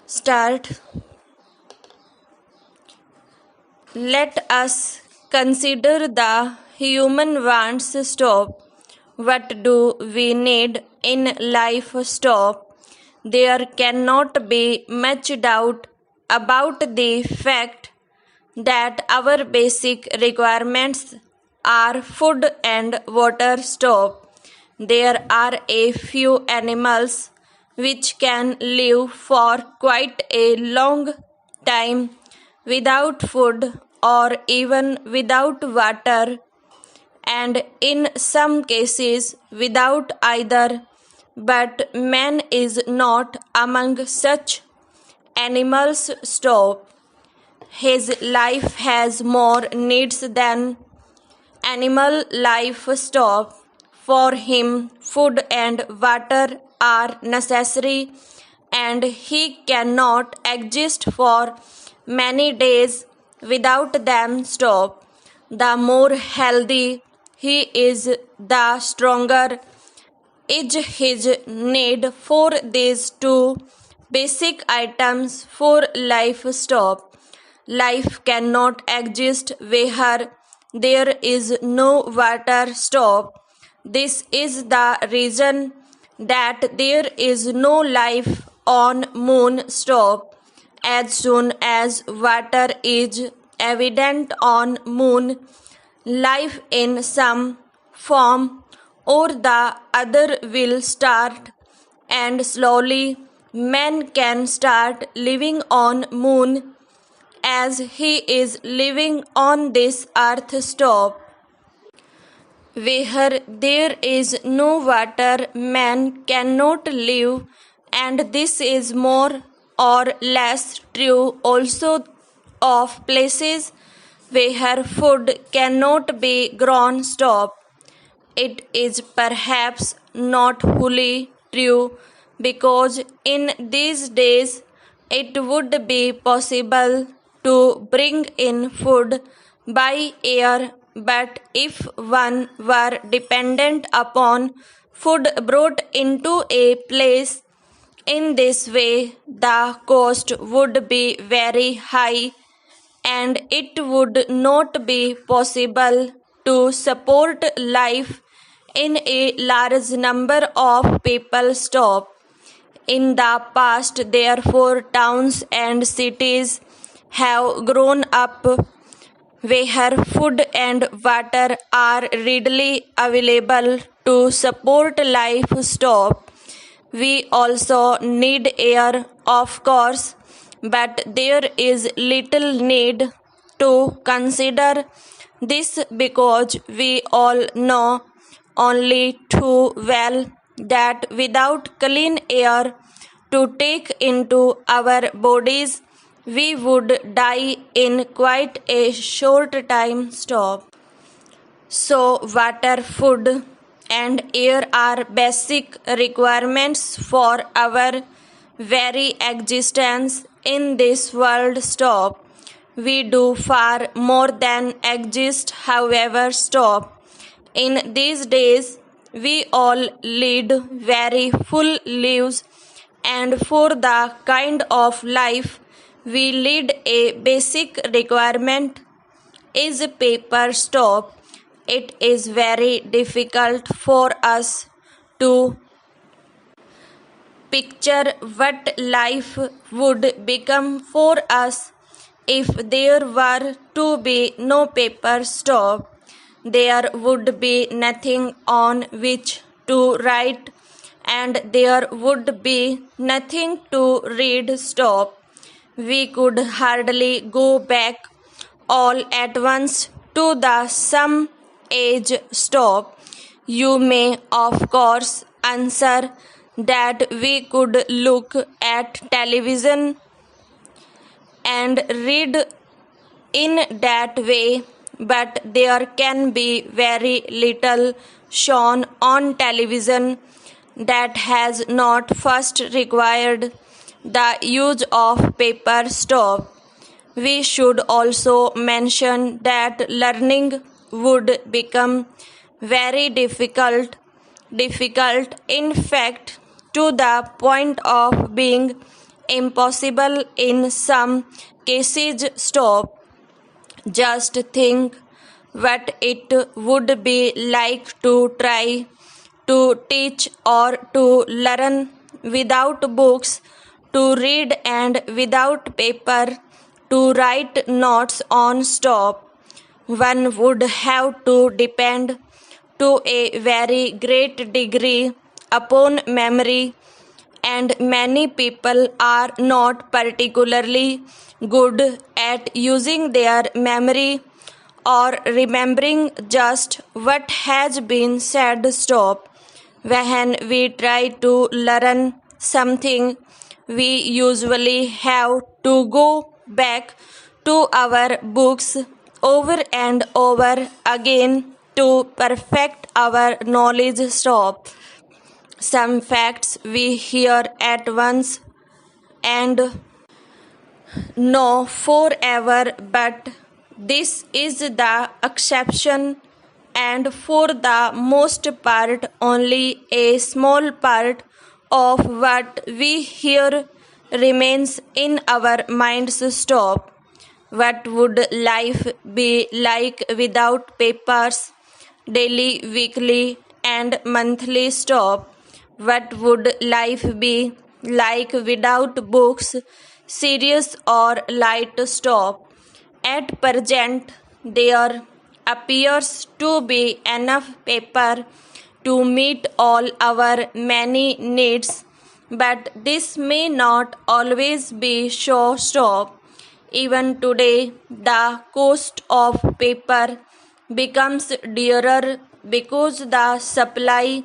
Start. Let us consider the human wants stop. What do we need in life stop? There cannot be much doubt about the fact that our basic requirements are food and water stop. There are a few animals which can live for quite a long time without food or even without water, and in some cases without either. But man is not among such animals. Stop. His life has more needs than animal life. Stop. For him, food and water are necessary, and he cannot exist for many days without them. Stop. The more healthy he is, the stronger is his need for these two basic items for life. Stop. Life cannot exist where there is no water. Stop. This is the reason that there is no life on moon. Stop. As soon as water is evident on moon, life in some form or the other will start, and slowly man can start living on moon as he is living on this earth. Stop. Where there is no water, man cannot live, and this is more or less true also of places where food cannot be grown. Stop. It is perhaps not wholly true, because in these days it would be possible to bring in food by air, but if one were dependent upon food brought into a place in this way, the cost would be very high, and it would not be possible to support life in a large number of people. Stop. In the past, therefore, towns and cities have grown up where food and water are readily available to support life. Stop. We also need air, of course, but there is little need to consider this, because we all know only too well that without clean air to take into our bodies, we would die in quite a short time. Stop. So, water, food, and air are basic requirements for our very existence in this world. Stop. We do far more than exist, however. Stop. In these days, we all lead very full lives, and for the kind of life we lead, a basic requirement is paper. Stop. It is very difficult for us to picture what life would become for us if there were to be no paper. Stop. There would be nothing on which to write, and there would be nothing to read. Stop. We could hardly go back all at once to the some age. Stop. You may, of course, answer that we could look at television and read in that way, but there can be very little shown on television that has not first required the use of paper. Stop. We should also mention that learning would become very difficult, in fact, to the point of being impossible in some cases. Stop. Just think what it would be like to try to teach or to learn without books, to read and without paper, to write notes on stop. One would have to depend to a very great degree upon memory, and many people are not particularly good at using their memory or remembering just what has been said. Stop. When we try to learn something, we usually have to go back to our books over and over again to perfect our knowledge. Stop. Some facts we hear at once and know forever, but this is the exception, and for the most part, only a small part of what we hear remains in our minds. Stop. What would life be like without papers, daily, weekly, and monthly? Stop. What would life be like without books, serious or light? Stop. At present, there appears to be enough paper to meet all our many needs, but this may not always be so. Stop. Even today, the cost of paper becomes dearer because the supply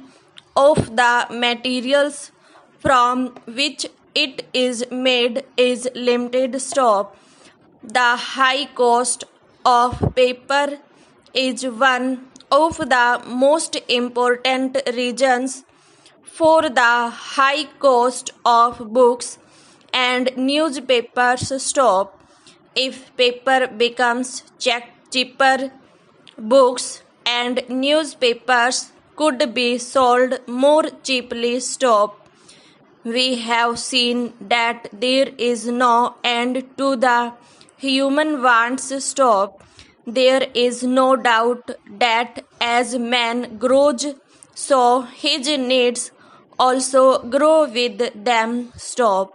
of the materials from which it is made is limited. Stop. The high cost of paper is one of the most important reasons for the high cost of books and newspapers. Stop. If paper becomes cheaper, books and newspapers could be sold more cheaply. Stop. We have seen that there is no end to the human wants. Stop. There is no doubt that as man grows, so his needs also grow with them. Stop.